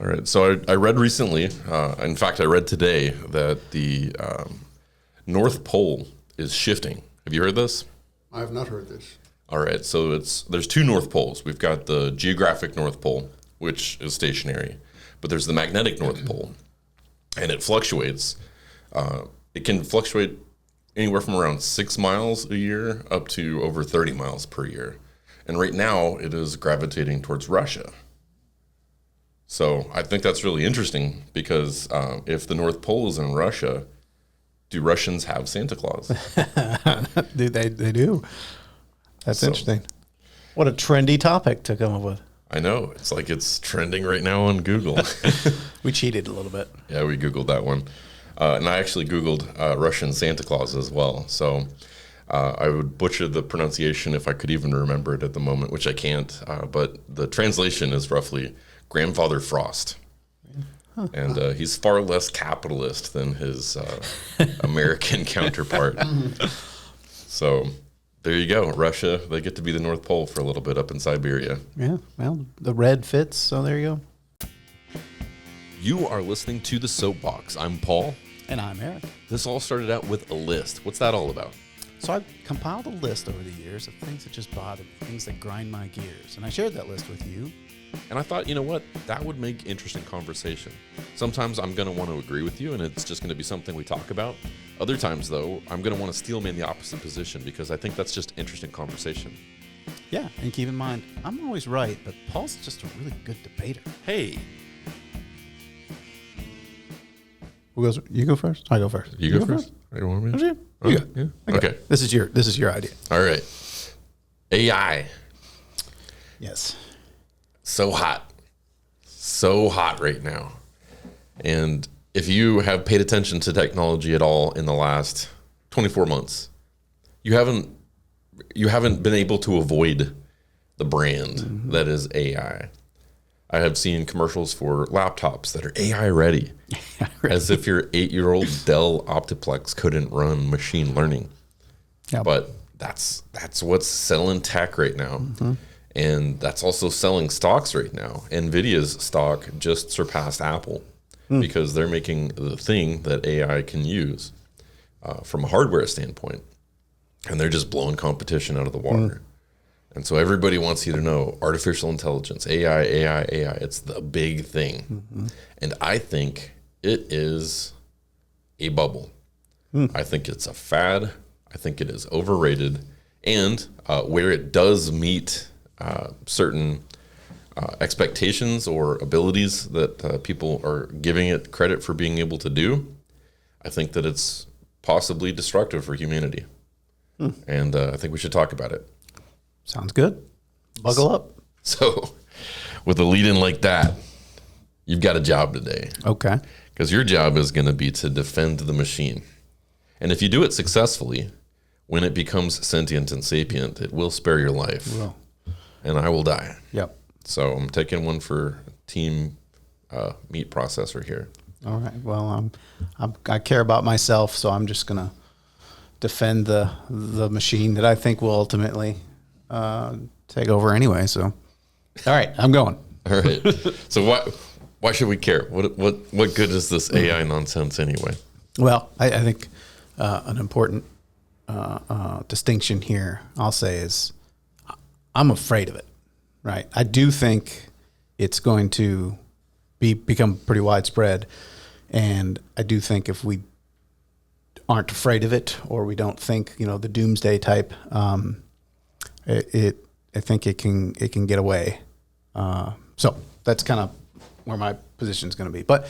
All right. So I read recently, in fact, I read today that the North Pole is shifting. Have you heard this? I have not heard this. All right. So there's two North Poles. We've got the geographic North Pole, which is stationary, but there's the magnetic North Pole, and it fluctuates. It can fluctuate anywhere from around 6 miles a year up to over 30 miles per year. And right now it is gravitating towards Russia. So I think that's really interesting because if the North Pole is in Russia, do Russians have Santa Claus? They do. That's interesting. What a trendy topic to come up with. I know. It's like it's trending right now on Google. We cheated a little bit. Yeah, we Googled that one. And I actually Googled Russian Santa Claus as well. So I would butcher the pronunciation if I could even remember it at the moment, which I can't. But the translation is roughly Grandfather Frost. And he's far less capitalist than his American counterpart. So there you go. Russia, they get to be the North Pole for a little bit up in Siberia. Yeah, well, the red fits, so there you go. You are listening to The Soapbox. I'm Paul. And I'm Eric. This all started out with a list. What's that all about? So I've compiled a list over the years of things that just bother me, things that grind my gears. And I shared that list with you. And I thought, you know what? That would make interesting conversation. Sometimes I'm going to want to agree with you, and it's just going to be something we talk about. Other times, though, I'm going to want to steel man the opposite position because I think that's just interesting conversation. Yeah, and keep in mind, I'm always right, but Paul's just a really good debater. Hey. Who goes? You go first? I go first. You go first? You want me to? You go. Yeah. Okay. This is your idea. All right. AI. Yes. So hot right now. And if you have paid attention to technology at all in the last 24 months, you haven't been able to avoid the brand that is AI. I have seen commercials for laptops that are AI ready, as if your 8-year-old Dell Optiplex couldn't run machine learning. Yep. But that's what's selling tech right now. And that's also selling stocks right now. NVIDIA's stock just surpassed Apple because they're making the thing that AI can use from a hardware standpoint. And they're just blowing competition out of the water. And so everybody wants you to know artificial intelligence, AI, it's the big thing. And I think it is a bubble. I think it's a fad. I think it is overrated. And where it does meet certain expectations or abilities that people are giving it credit for being able to do, I think that it's possibly destructive for humanity. And I think we should talk about it. Sounds good. Buckle up. So with a lead in like that, you've got a job today. Okay. Because your job is going to be to defend the machine. And if you do it successfully, when it becomes sentient and sapient, it will spare your life. It will. And I will die. Yep. So I'm taking one for team meat processor here. All right. Well, I care about myself, so I'm just going to defend the machine that I think will ultimately take over anyway. So, all right, I'm going. All right. So why should we care? What good is this AI nonsense anyway? Well, I think an important distinction here, I'll say, is I'm afraid of it. Right. I do think it's going to become pretty widespread, and I do think if we aren't afraid of it, or we don't think the doomsday type, I think it can get away. So that's kind of where my position is going to be. But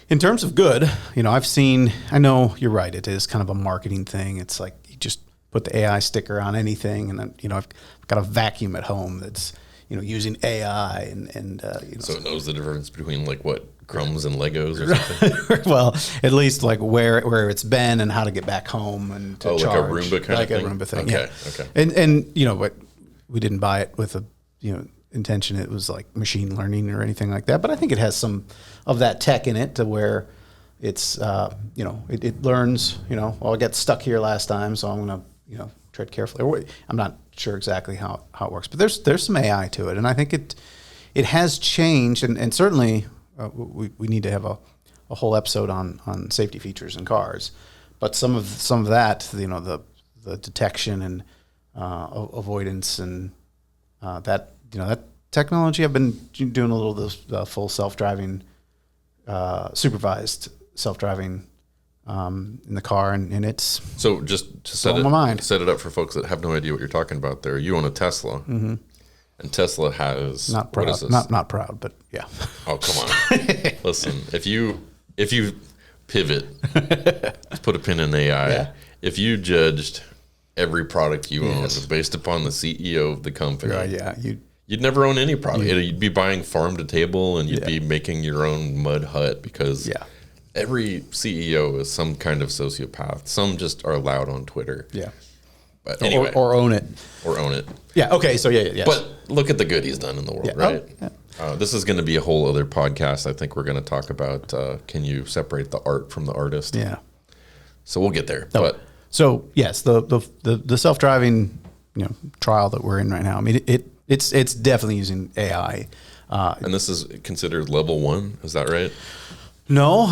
in terms of good, I know you're right. It is kind of a marketing thing. It's like you just put the AI sticker on anything, and then I've got a vacuum at home that's using AI and so it knows the difference between like what crumbs and Legos or something. Well, at least like where it's been and how to get back home and to charge. Like a Roomba kind of thing. Like a Roomba thing. Okay. Yeah. Okay. And but we didn't buy it with a intention it was like machine learning or anything like that. But I think it has some of that tech in it to where it's it learns. Well, I got stuck here last time, so I'm gonna tread carefully. I'm not sure exactly how it works, but there's some AI to it, and I think it has changed, and certainly we need to have a whole episode on safety features in cars. But some of that, the detection and avoidance and that technology. I've been doing a little of the full self-driving, supervised self-driving in the car, and it's so just to set it up for folks that have no idea what you're talking about. There, you own a Tesla, and Tesla has not proud, what is this? not proud, but yeah. Oh, come on! Listen, if you pivot, let's put a pin in AI. Yeah. If you judged every product you owned based upon the CEO of the company, you'd never own any product. You'd be buying farm to table, and you'd be making your own mud hut because every CEO is some kind of sociopath. Some just are loud on Twitter. Yeah. But anyway, or own it. Or own it. Yeah. Okay. So yes. But look at the good he's done in the world, right? Oh, yeah. This is going to be a whole other podcast. I think we're going to talk about can you separate the art from the artist? Yeah. So we'll get there. But so yes, the self-driving trial that we're in right now. I mean, it's definitely using AI. And this is considered level 1. Is that right? No,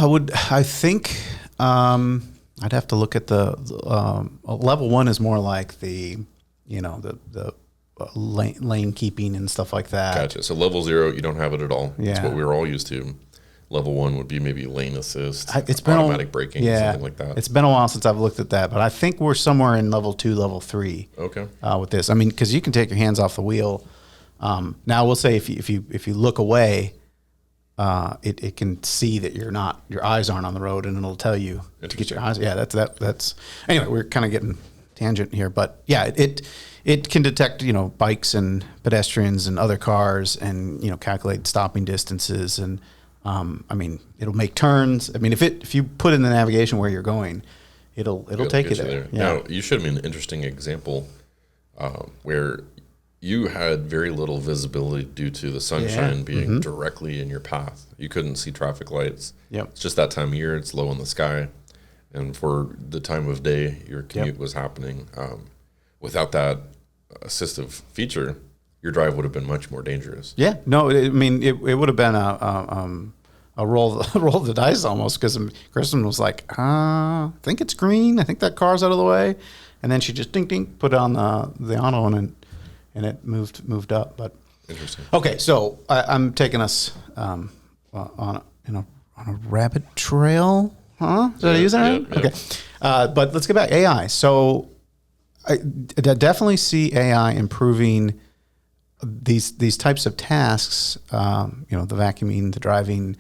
I think I'd have to look at the level 1 is more like the lane keeping and stuff like that. Gotcha. So level 0, you don't have it at all. Yeah. That's what we were all used to. Level 1 would be maybe lane assist, automatic braking, something like that. It's been a while since I've looked at that, but I think we're somewhere in level 2, level 3. Okay. With this, I mean, because you can take your hands off the wheel. Now we'll say if you look away, it can see that your eyes aren't on the road, and it'll tell you to get your eyes. Yeah, that's anyway. We're kind of getting tangent here, but yeah, it can detect bikes and pedestrians and other cars, and calculate stopping distances, and I mean, it'll make turns. I mean, if you put in the navigation where you're going, it'll take you there. Yeah. Now you showed me an interesting example where you had very little visibility due to the sunshine being directly in your path. You couldn't see traffic lights. Yep. It's just that time of year. It's low in the sky. And for the time of day your commute was happening, without that assistive feature, your drive would have been much more dangerous. Yeah. No, I mean, it would have been a roll of the dice almost, because Kristen was like, I think it's green. I think that car's out of the way. And then she just ding, put it on the auto, and it moved up. But interesting. Okay, so I'm taking us on a rabbit trail, huh? Did I use that right? Okay, but let's get back AI. So I definitely see AI improving these types of tasks. The vacuuming, the driving.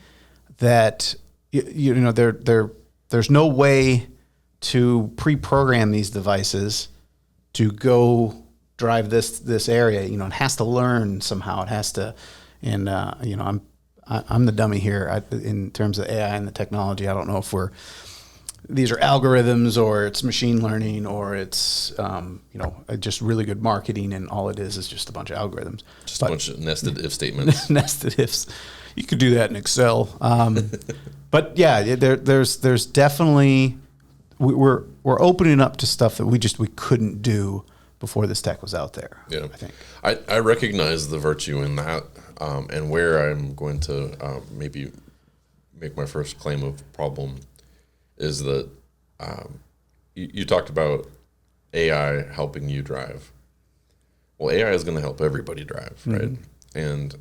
That there's no way to pre-program these devices to go drive this area. It has to learn somehow. It has to, and I'm the dummy here in terms of AI and the technology. I don't know if these are algorithms or it's machine learning or it's just really good marketing, and all it is just a bunch of algorithms. Just a bunch of nested if statements. Nested ifs. You could do that in Excel. But yeah, there's definitely we're opening up to stuff that we couldn't do before this tech was out there. Yeah, I think I recognize the virtue in that, and where I'm going to maybe make my first claim of problem is that you talked about AI helping you drive. Well, AI is going to help everybody drive, right? And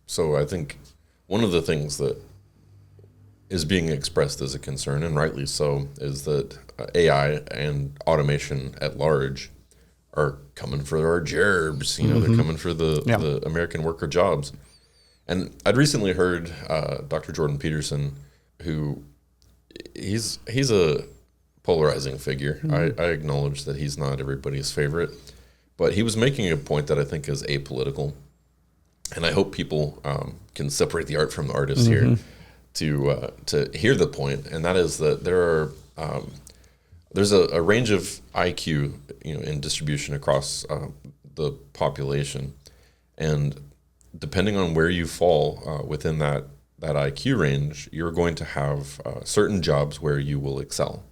so I think one of the things that is being expressed as a concern, and rightly so, is that AI and automation at large are coming for our jobs. They're coming for the American worker jobs. And I'd recently heard Dr. Jordan Peterson, who he's a polarizing figure. I acknowledge that he's not everybody's favorite, but he was making a point that I think is apolitical. And I hope people can separate the art from the artist here to hear the point, and that is that there's a range of IQ in distribution across the population, and depending on where you fall within that IQ range, you're going to have certain jobs where you will excel.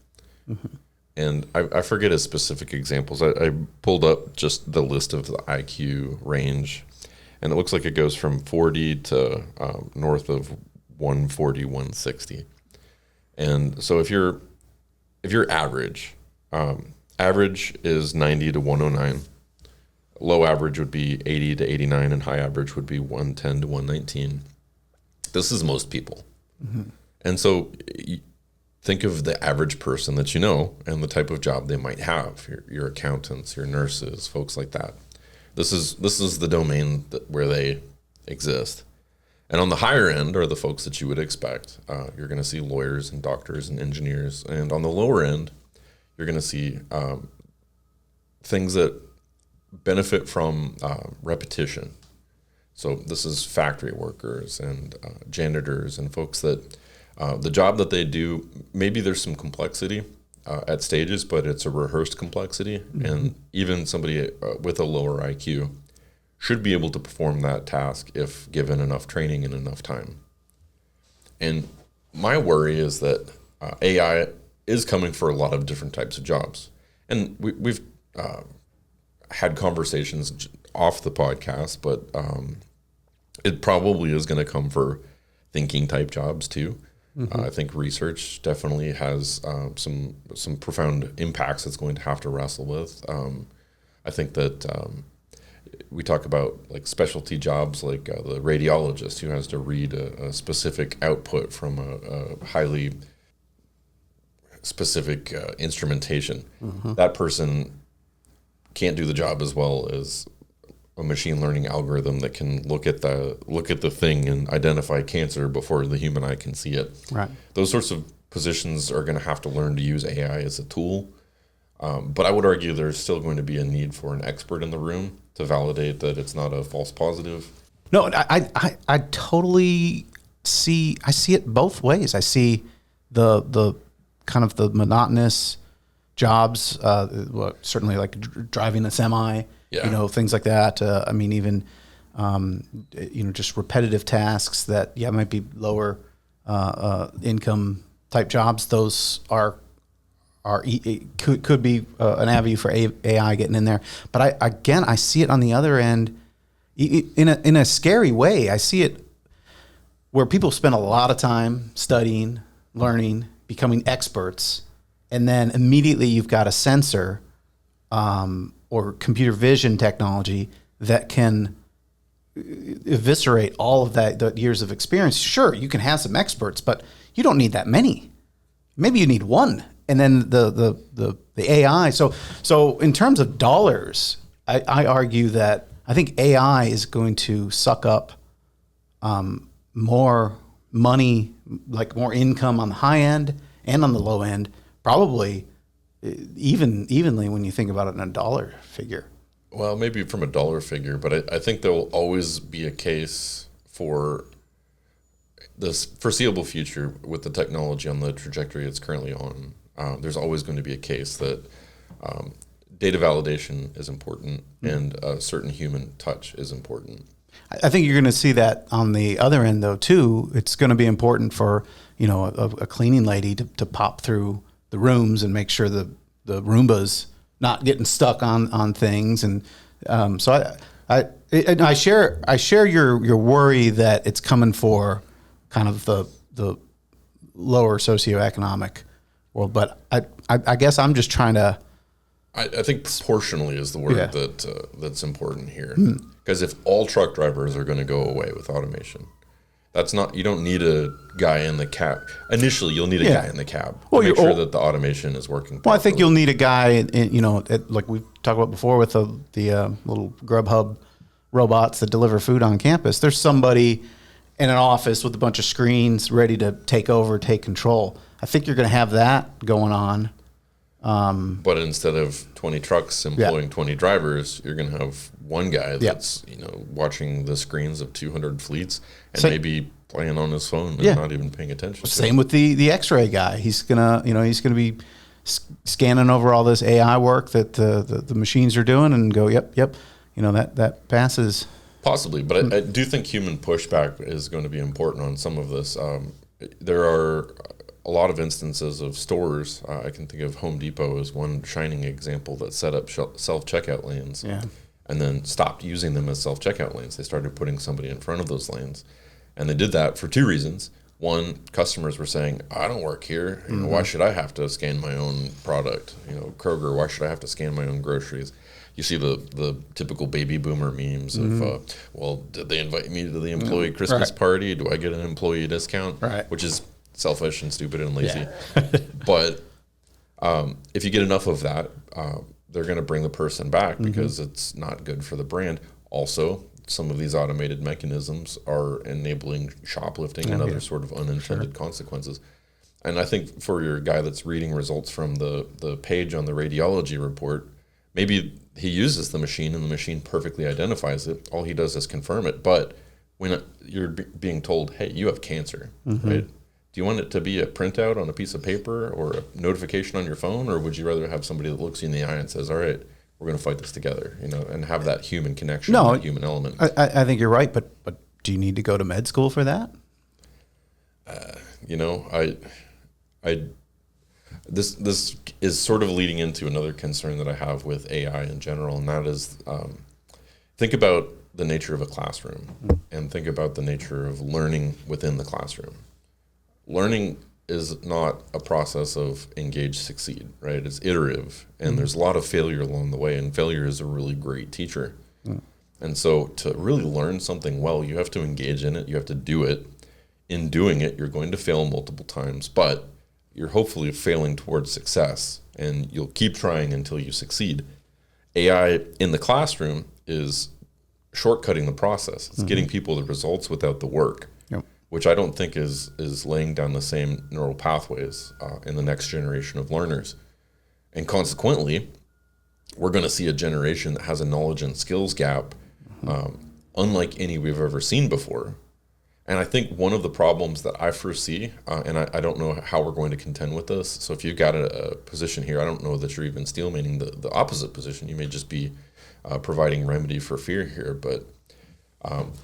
And I forget his specific examples. I pulled up just the list of the IQ range, and it looks like it goes from 40 to north of 140, 160. And so if you're average, average is 90 to 109. Low average would be 80 to 89, and high average would be 110 to 119. This is most people. Mm-hmm. And so think of the average person that you know and the type of job they might have, your accountants, your nurses, folks like that. This is the domain where they exist. And on the higher end are the folks that you would expect. You're going to see lawyers and doctors and engineers. And on the lower end, you're going to see things that benefit from repetition. So this is factory workers and janitors and folks that the job that they do, maybe there's some complexity at stages, but it's a rehearsed complexity. Mm-hmm. And even somebody with a lower IQ should be able to perform that task if given enough training and enough time. And my worry is that AI is coming for a lot of different types of jobs. And we've had conversations off the podcast, but it probably is going to come for thinking type jobs too. Mm-hmm. I think research definitely has some profound impacts it's going to have to wrestle with. I think that we talk about like specialty jobs like the radiologist who has to read a specific output from a highly specific instrumentation. Mm-hmm. That person can't do the job as well as a machine learning algorithm that can look at the thing and identify cancer before the human eye can see it. Right. Those sorts of positions are going to have to learn to use AI as a tool. But I would argue there's still going to be a need for an expert in the room to validate that it's not a false positive. No, I totally see it both ways. I see the kind of the monotonous jobs, certainly like driving a semi, things like that. I mean, even, just repetitive tasks that, might be lower income type jobs. Those could be an avenue for AI getting in there. But I see it on the other end in a scary way. I see it where people spend a lot of time studying, learning, becoming experts, and then immediately you've got a sensor or computer vision technology that can eviscerate all of the years of experience. Sure, you can have some experts, but you don't need that many. Maybe you need one. And then the AI. So in terms of dollars, I argue that I think AI is going to suck up more money, like more income on the high end and on the low end, probably evenly when you think about it in a dollar figure. Well, maybe from a dollar figure, but I think there will always be a case for this foreseeable future with the technology on the trajectory it's currently on. There's always going to be a case that data validation is important and a certain human touch is important. I think you're going to see that on the other end, though, too. It's going to be important for, a cleaning lady to pop through the rooms and make sure the Roomba's not getting stuck on things. And so I share your worry that it's coming for kind of the lower socioeconomic world. But I guess I'm just trying to. I think proportionally is the word that's important here. Because if all truck drivers are going to go away with automation, you don't need a guy in the cab. Initially, you'll need a guy in the cab to make sure that the automation is working properly. Well, I think you'll need a guy, like we talked about before with the little Grubhub robots that deliver food on campus. There's somebody in an office with a bunch of screens ready to take control. I think you're going to have that going on. But instead of 20 trucks employing 20 drivers, you're going to have one guy that's watching the screens of 200 fleets and maybe playing on his phone and not even paying attention. Same with the X-ray guy. He's gonna be scanning over all this AI work that the machines are doing and go, yep, that passes. Possibly, but I do think human pushback is going to be important on some of this. There are a lot of instances of stores. I can think of Home Depot as one shining example that set up self-checkout lanes and then stopped using them as self-checkout lanes. They started putting somebody in front of those lanes. And they did that for two reasons. One, customers were saying, I don't work here. You know, why should I have to scan my own product? You know, Kroger, why should I have to scan my own groceries? You see the typical baby boomer memes of, well, did they invite me to the employee Christmas party? Do I get an employee discount? Right. Which is selfish and stupid and lazy. But if you get enough of that, they're going to bring the person back because it's not good for the brand. Also, some of these automated mechanisms are enabling shoplifting and other sort of unintended consequences. And I think for your guy that's reading results from the page on the radiology report, maybe he uses the machine and the machine perfectly identifies it. All he does is confirm it. But when you're being told, hey, you have cancer, right? Do you want it to be a printout on a piece of paper or a notification on your phone? Or would you rather have somebody that looks you in the eye and says, all right, we're going to fight this together, you know, and have that human connection, that human element? I think you're right, but do you need to go to med school for that? You know, this is sort of leading into another concern that I have with AI in general, and that is think about the nature of a classroom and think about the nature of learning within the classroom. Learning is not a process of engage, succeed, right? It's iterative, and there's a lot of failure along the way, and failure is a really great teacher. And so to really learn something well, you have to engage in it, you have to do it. In doing it, you're going to fail multiple times, but you're hopefully failing towards success, and you'll keep trying until you succeed. AI in the classroom is shortcutting the process. It's getting people the results without the work. Which I don't think is laying down the same neural pathways in the next generation of learners. And consequently, we're going to see a generation that has a knowledge and skills gap unlike any we've ever seen before. And I think one of the problems that I foresee, and I don't know how we're going to contend with this, so if you've got a position here, I don't know that you're even steelmaning the opposite position. You may just be providing remedy for fear here, but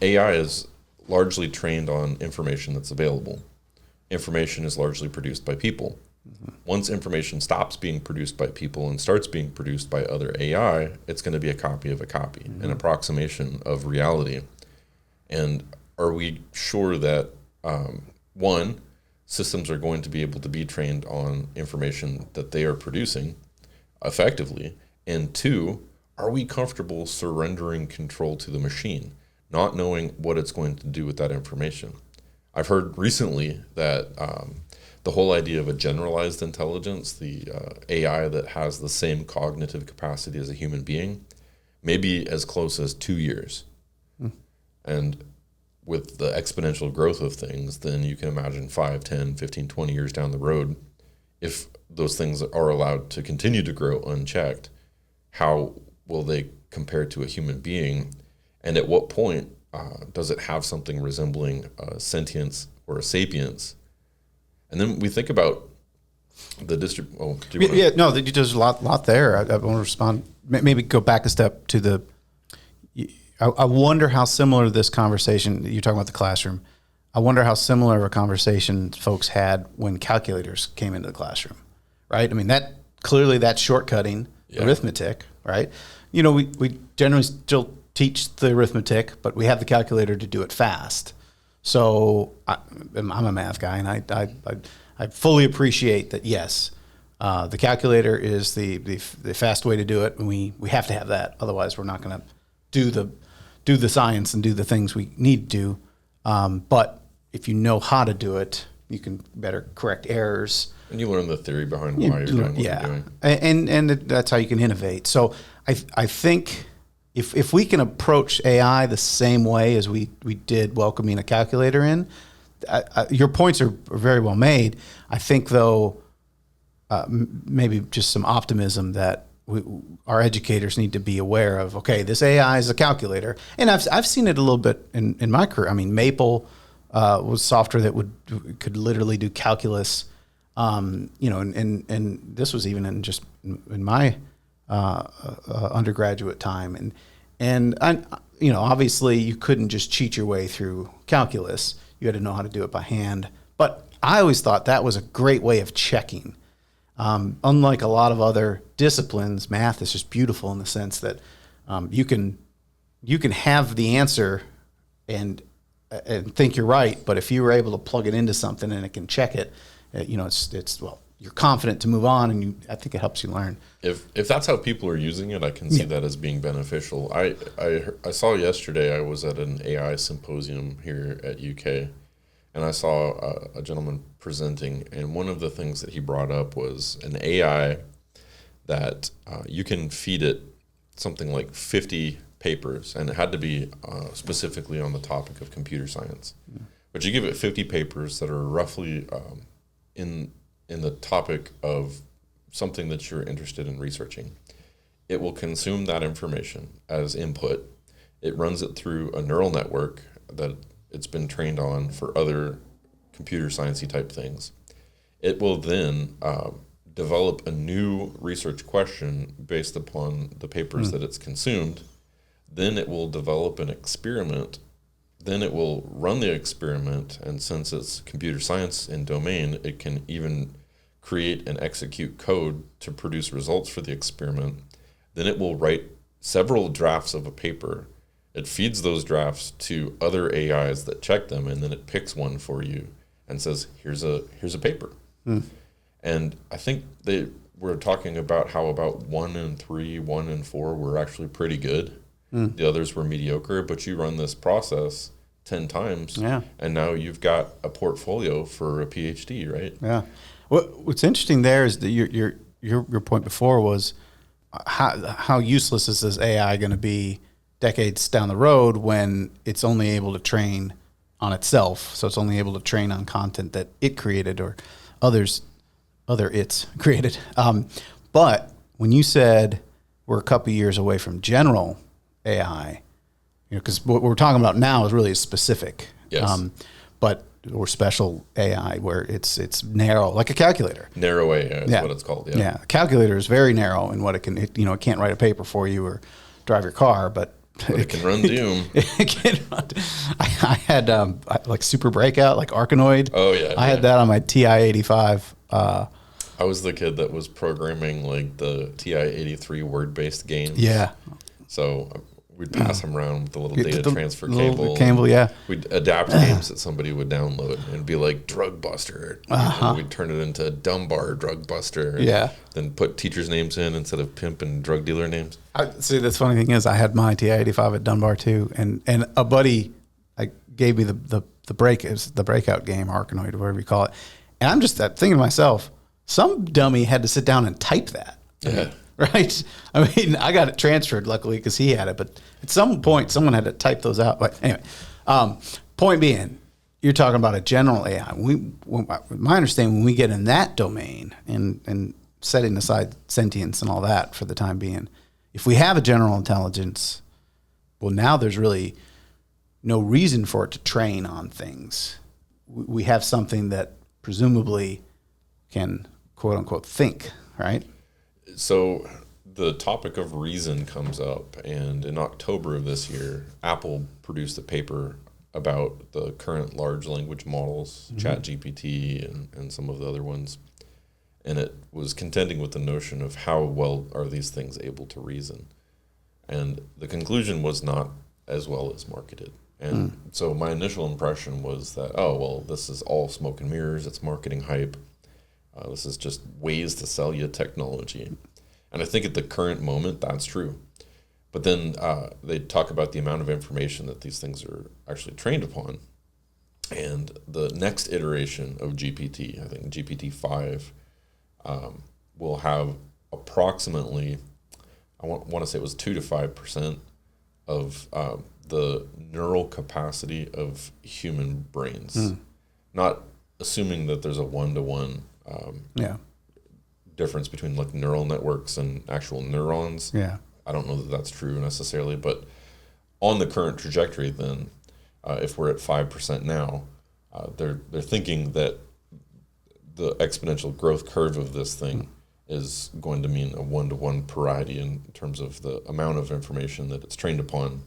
AI is largely trained on information that's available. Information is largely produced by people. Once information stops being produced by people and starts being produced by other AI, it's going to be a copy of a copy, an approximation of reality. And are we sure that, one, systems are going to be able to be trained on information that they are producing effectively? And two, are we comfortable surrendering control to the machine, not knowing what it's going to do with that information? I've heard recently that the whole idea of a generalized intelligence, the AI that has the same cognitive capacity as a human being, may be as close as 2 years. And with the exponential growth of things, then you can imagine 5, 10, 15, 20 years down the road, if those things are allowed to continue to grow unchecked, how will they compare to a human being? And at what point does it have something resembling sentience or a sapience? And then we think about the district. Oh, there's a lot there. I want to respond. Maybe go back a step to the. I wonder how similar this conversation, you're talking about the classroom, I wonder how similar of a conversation folks had when calculators came into the classroom, right? I mean, that's shortcutting arithmetic, right? You know, we generally still teach the arithmetic, but we have the calculator to do it fast. So I'm a math guy, and I fully appreciate that, yes, the calculator is the fast way to do it, and we have to have that. Otherwise, we're not going to do the science and do the things we need to do. But if you know how to do it, you can better correct errors. And you learn the theory behind why you're doing what you're doing. And that's how you can innovate. So I think if we can approach AI the same way as we did welcoming a calculator in, your points are very well made. I think, though, maybe just some optimism that our educators need to be aware of. Okay, this AI is a calculator, and I've seen it a little bit in my career. I mean, Maple was software that could literally do calculus. And this was even in my undergraduate time, and obviously you couldn't just cheat your way through calculus. You had to know how to do it by hand. But I always thought that was a great way of checking. Unlike a lot of other disciplines, math is just beautiful in the sense that you can have the answer and and think you're right, but if you were able to plug it into something and it can check it, it's well, you're confident to move on, and I think it helps you learn. If that's how people are using it, I can see that as being beneficial. I saw yesterday, I was at an AI symposium here at UK, and I saw a gentleman presenting, and one of the things that he brought up was an AI that you can feed it something like 50 papers, and it had to be specifically on the topic of computer science. But you give it 50 papers that are roughly in the topic of something that you're interested in researching. It will consume that information as input. It runs it through a neural network that it's been trained on for other computer sciencey type things. It will then develop a new research question based upon the papers that it's consumed. Then it will develop an experiment. Then it will run the experiment, and since it's computer science in domain, it can even create and execute code to produce results for the experiment. Then it will write several drafts of a paper. It feeds those drafts to other AIs that check them, and then it picks one for you and says, here's a paper. And I think they were talking about how about 1 in 3, 1 in 4 were actually pretty good. The others were mediocre, but you run this process 10 times, and now you've got a portfolio for a PhD, right? Yeah. What's interesting there is that your point before was how useless is this AI going to be decades down the road when it's only able to train on itself, so it's only able to train on content that it created or other it's created. But when you said we're a couple years away from general AI, because what we're talking about now is really specific. Yes. Or special AI where it's narrow, like a calculator. Narrow AI is what it's called. Yeah. Yeah. A calculator is very narrow in what it can. It can't write a paper for you or drive your car, but it can run Doom. It can run. I had like Super Breakout, like Arkanoid. Oh yeah. I had that on my TI-85. I was the kid that was programming like the TI-83 word-based games. Yeah. So we'd pass them around with the little data transfer cable. Cable, yeah. We'd adapt games that somebody would download and be like Drug Buster. And we'd turn it into Dunbar Drug Buster. Yeah. Then put teachers' names in instead of pimp and drug dealer names. See, the funny thing is I had my TI-85 at Dunbar too, and a buddy gave me the breakout game, Arkanoid, whatever you call it. And I'm just thinking to myself, some dummy had to sit down and type that. Yeah. Right? I mean, I got it transferred, luckily, because he had it. But at some point, someone had to type those out. But anyway, point being, you're talking about a general AI. My understanding, when we get in that domain and setting aside sentience and all that for the time being, if we have a general intelligence, well, now there's really no reason for it to train on things. We have something that presumably can, quote unquote, think, right? So the topic of reason comes up, and in October of this year, Apple produced a paper about the current large language models, ChatGPT and some of the other ones, and it was contending with the notion of how well are these things able to reason. And the conclusion was not as well as marketed. And so my initial impression was that, oh, well, this is all smoke and mirrors, it's marketing hype. This is just ways to sell you technology. And I think at the current moment, that's true. But then they talk about the amount of information that these things are actually trained upon. And the next iteration of GPT, I think GPT-5, will have approximately, I want to say it was 2 to 5% of the neural capacity of human brains. Not assuming that there's a one-to-one difference between like neural networks and actual neurons. Yeah. I don't know that that's true necessarily, but on the current trajectory, then if we're at 5% now, they're thinking that the exponential growth curve of this thing is going to mean a one-to-one parity in terms of the amount of information that it's trained upon,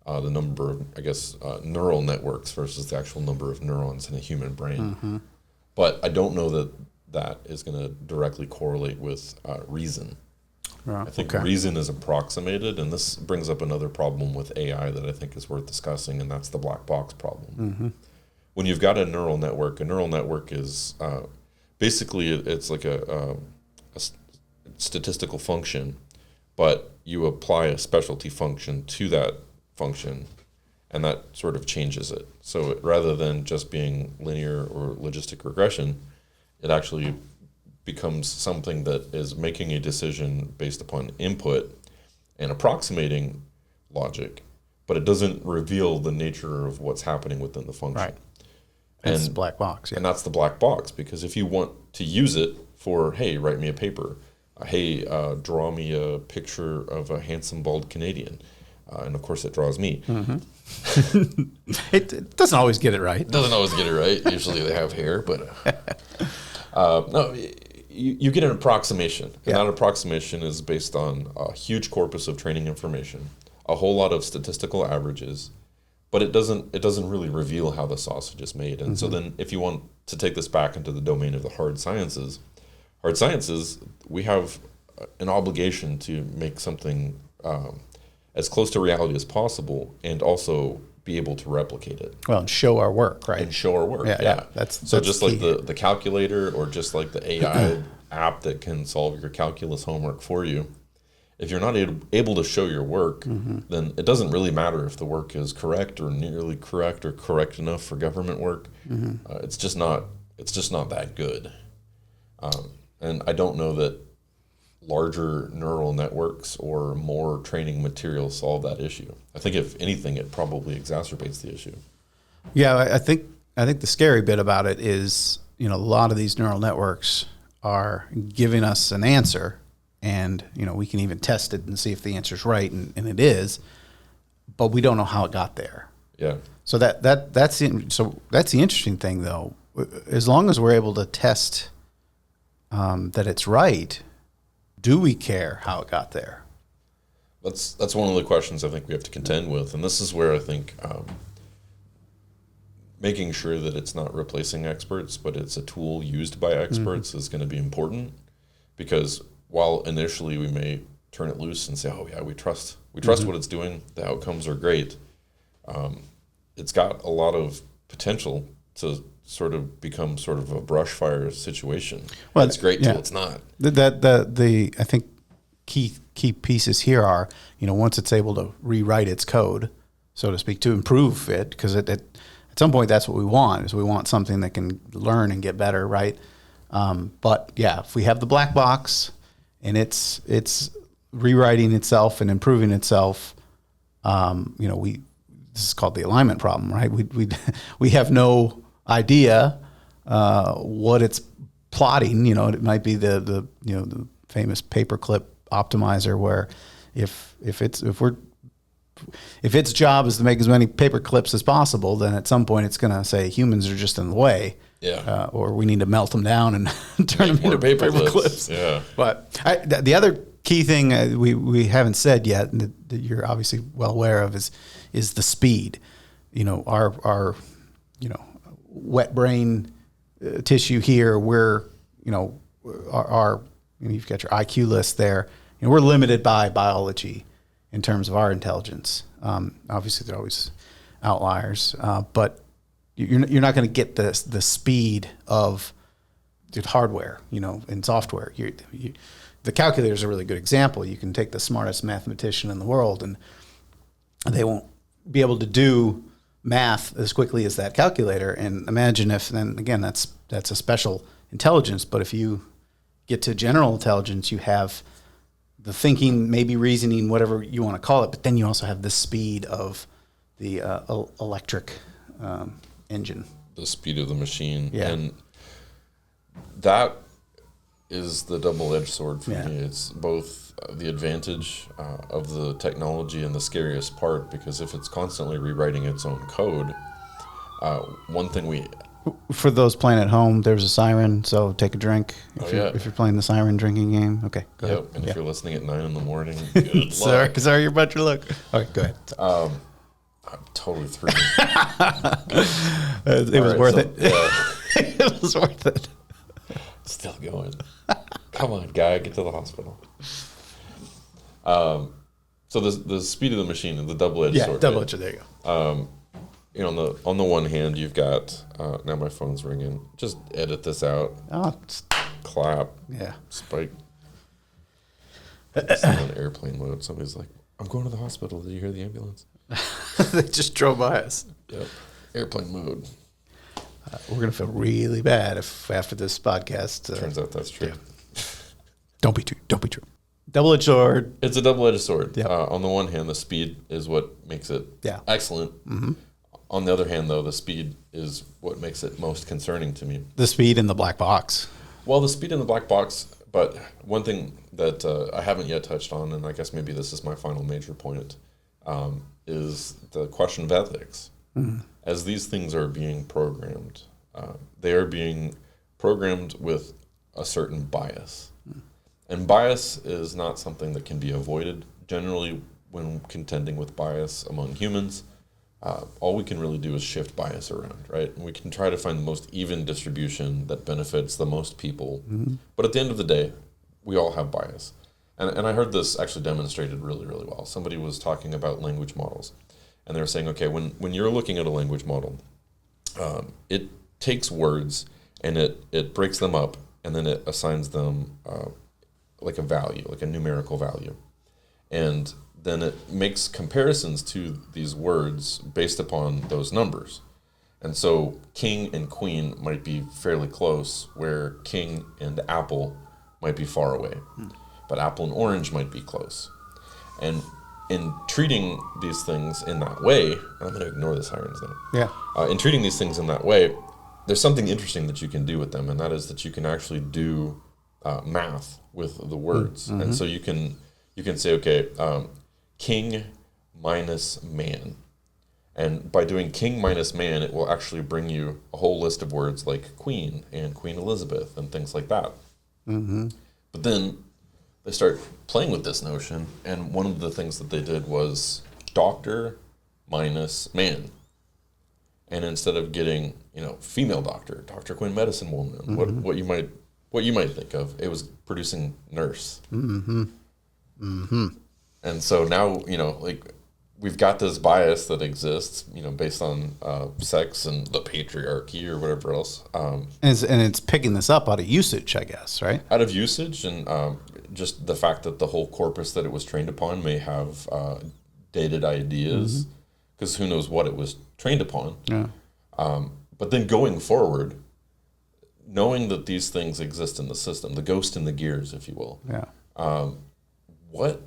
the number of, I guess, neural networks versus the actual number of neurons in a human brain. But I don't know that that is going to directly correlate with reason. I think reason is approximated, and this brings up another problem with AI that I think is worth discussing, and that's the black box problem. When you've got a neural network is basically it's like a statistical function, but you apply a specialty function to that function, and that sort of changes it. So rather than just being linear or logistic regression, it actually becomes something that is making a decision based upon input and approximating logic, but it doesn't reveal the nature of what's happening within the function. Right. That's the black box. Yeah. And that's the black box, because if you want to use it for, hey, write me a paper, hey, draw me a picture of a handsome bald Canadian, and of course it draws me. It doesn't always get it right. It doesn't always get it right. Usually they have hair, but no, you get an approximation, and that approximation is based on a huge corpus of training information, a whole lot of statistical averages, but it doesn't really reveal how the sausage is made. And so then if you want to take this back into the domain of the hard sciences, we have an obligation to make something as close to reality as possible, and also be able to replicate it. Well, and show our work, right? And show our work, yeah. That's just like the calculator, or just like the AI app that can solve your calculus homework for you. If you're not able to show your work, then it doesn't really matter if the work is correct or nearly correct or correct enough for government work. It's just not that good. And I don't know that larger neural networks or more training material solve that issue. I think if anything, it probably exacerbates the issue. Yeah, I think the scary bit about it is, a lot of these neural networks are giving us an answer, and we can even test it and see if the answer's right, and it is, but we don't know how it got there. Yeah. So that's the interesting thing, though. As long as we're able to test that it's right, do we care how it got there? That's one of the questions I think we have to contend with, and this is where I think making sure that it's not replacing experts, but it's a tool used by experts is going to be important, because while initially we may turn it loose and say, oh yeah, we trust what it's doing, the outcomes are great, it's got a lot of potential to sort of become sort of a brush fire situation. Well, it's great till it's not. The I think key pieces here are, once it's able to rewrite its code, so to speak, to improve it, because at some point that's what we want, is we want something that can learn and get better, right? But yeah, if we have the black box and it's rewriting itself and improving itself, this is called the alignment problem, right? We have no idea what it's plotting. It might be the famous paperclip optimizer, where if its job is to make as many paper clips as possible, then at some point it's going to say humans are just in the way. Yeah. Or we need to melt them down and turn them into paper clips. Yeah. But the other key thing we haven't said yet, and that you're obviously well aware of, is the speed. Our wet brain tissue here, we're you've got your IQ list there. We're limited by biology in terms of our intelligence. Obviously, there are always outliers, but you're not going to get the speed of the hardware, and software. The calculator is a really good example. You can take the smartest mathematician in the world, and they won't be able to do math as quickly as that calculator. And imagine if, then again, that's a special intelligence. But if you get to general intelligence, you have the thinking, maybe reasoning, whatever you want to call it, but then you also have the speed of the electric engine. The speed of the machine. Yeah. And that is the double-edged sword for me. It's both the advantage of the technology and the scariest part, because if it's constantly rewriting its own code, one thing for those playing at home, there's a siren, so take a drink if you're playing the siren drinking game. Okay, go ahead. And if you're listening at 9 a.m, good luck. Sorry, you're about to look. Okay, go ahead. I'm totally through. It was worth it. Yeah. It was worth it. Still going. Come on, guy, get to the hospital. So the speed of the machine is the double-edged sword. Yeah, double-edged. There you go. On the one hand, you've got now my phone's ringing. Just edit this out. Oh, Clap. yeah. Spike. It's on airplane mode. Somebody's like, "I'm going to the hospital. Did you hear the ambulance?" They just drove by us. Yep. Airplane mode. We're gonna feel really bad if after this podcast. Turns out that's true. Yeah. Don't be true. Double-edged sword. It's a double-edged sword. Yep. On the one hand, the speed is what makes it excellent. Mm-hmm. On the other hand, though, the speed is what makes it most concerning to me. The speed in the black box. Well, the speed in the black box, but one thing that I haven't yet touched on, and I guess maybe this is my final major point, is the question of ethics. Mm-hmm. As these things are being programmed, they are being programmed with a certain bias. Mm. And bias is not something that can be avoided. Generally, when contending with bias among humans, all we can really do is shift bias around, right? And we can try to find the most even distribution that benefits the most people. Mm-hmm. But at the end of the day, we all have bias. And I heard this actually demonstrated really, really well. Somebody was talking about language models. And they were saying, okay, when you're looking at a language model, it takes words and it breaks them up and then it assigns them like a value, like a numerical value. And then it makes comparisons to these words based upon those numbers. And so king and queen might be fairly close, where king and apple might be far away. But apple and orange might be close. And in treating these things in that way, I'm going to ignore the sirens now. Yeah. In treating these things in that way, there's something interesting that you can do with them, and that is that you can actually do math with the words. Mm-hmm. And so you can say, okay, king minus man. And by doing king minus man, it will actually bring you a whole list of words like queen and Queen Elizabeth and things like that. Mm-hmm. But then they start playing with this notion, and one of the things that they did was doctor minus man. And instead of getting, female doctor, Dr. Quinn medicine woman, mm-hmm. what you might think of, it was producing nurse. Mm-hmm. Mm-hmm. And so now, we've got this bias that exists, based on sex and the patriarchy or whatever else. And it's picking this up out of usage, I guess, right? Out of usage and just the fact that the whole corpus that it was trained upon may have dated ideas, because mm-hmm. who knows what it was trained upon. Yeah. But then going forward, knowing that these things exist in the system, the ghost in the gears, if you will. Yeah. What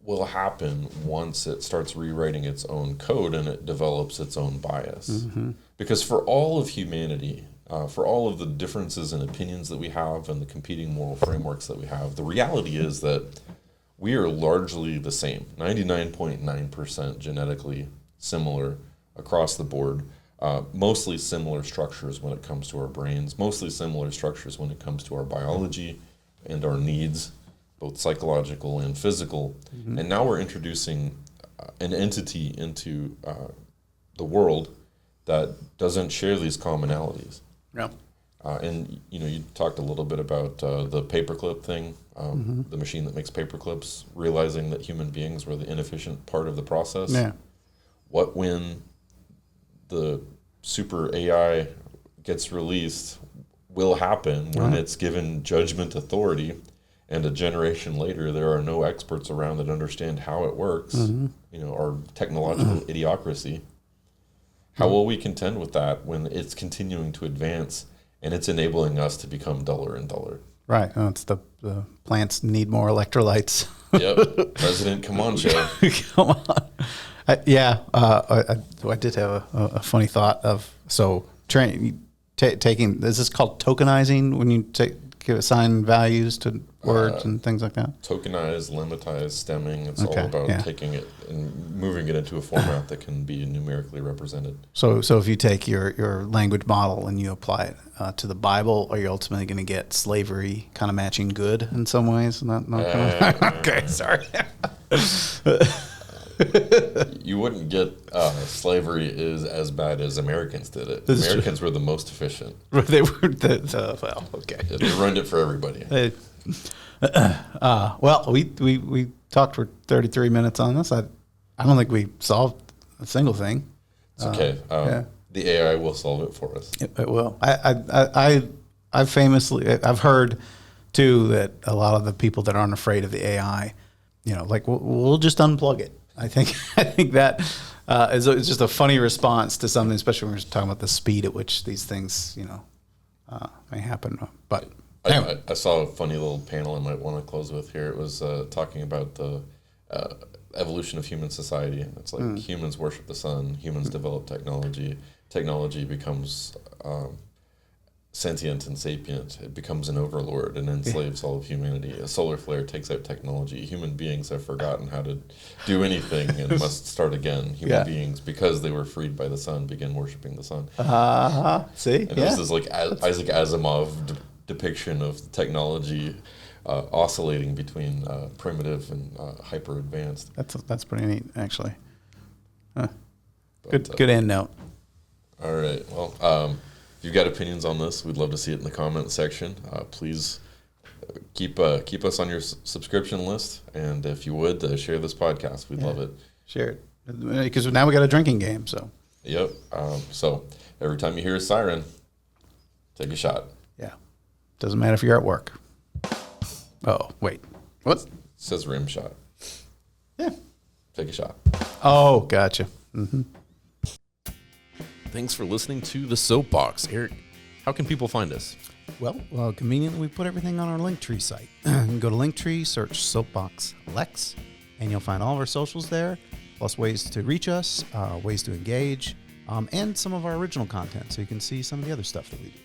will happen once it starts rewriting its own code and it develops its own bias? Mm-hmm. Because for all of humanity, for all of the differences in opinions that we have and the competing moral frameworks that we have, the reality is that we are largely the same, 99.9% genetically similar across the board, mostly similar structures when it comes to our brains, mostly similar structures when it comes to our biology and our needs, both psychological and physical. Mm-hmm. And now we're introducing an entity into the world that doesn't share these commonalities. Yeah. And you talked a little bit about the paperclip thing, mm-hmm. the machine that makes paperclips, realizing that human beings were the inefficient part of the process. Yeah. What when the super AI gets released will happen when it's given judgment authority, and a generation later there are no experts around that understand how it works, mm-hmm. Our technological idiocracy. How will we contend with that when it's continuing to advance and it's enabling us to become duller and duller? Right. It's the plants need more electrolytes. Yep. President, come on, show. Come on. I did have a funny thought of, taking, is this called tokenizing when you assign values to words and things like that? Tokenize, limitize, stemming. It's all about taking it and moving it into a format that can be numerically represented. So if you take your language model and you apply it to the Bible, are you ultimately going to get slavery kind of matching good in some ways? Okay, sorry. You wouldn't get slavery is as bad as Americans did it. Americans were the most efficient. They were okay. Yeah, they ruined it for everybody. Well, we talked for 33 minutes on this. I don't think we solved a single thing. It's okay. Yeah. The AI will solve it for us. It will. I've heard too that a lot of the people that aren't afraid of the AI, like we'll just unplug it. I think that is just a funny response to something, especially when we're talking about the speed at which these things, may happen. But anyway. I saw a funny little panel I might want to close with here. It was talking about the evolution of human society. And it's like humans worship the sun, humans develop technology, technology becomes sentient and sapient. It becomes an overlord and enslaves all of humanity. A solar flare takes out technology. Human beings have forgotten how to do anything and must start again. Human beings, because they were freed by the sun, begin worshiping the sun. See? And it was this like Isaac Asimov depiction of technology oscillating between primitive and hyper advanced. That's pretty neat, actually. Good end note. All right. Well, if you've got opinions on this, we'd love to see it in the comment section. Please keep us on your subscription list, and if you would share this podcast, we'd love it. Share it, because now we got a drinking game. So. Yep. So every time you hear a siren, take a shot. Yeah. Doesn't matter if you're at work. Oh, wait. What? It says rim shot. Yeah. Take a shot. Oh, gotcha. Mm-hmm. Thanks for listening to the Soapbox. Eric, how can people find us? Well, conveniently, we put everything on our Linktree site. You can go to Linktree, search Soapbox Lex, and you'll find all of our socials there, plus ways to reach us, ways to engage, and some of our original content, so you can see some of the other stuff that we do.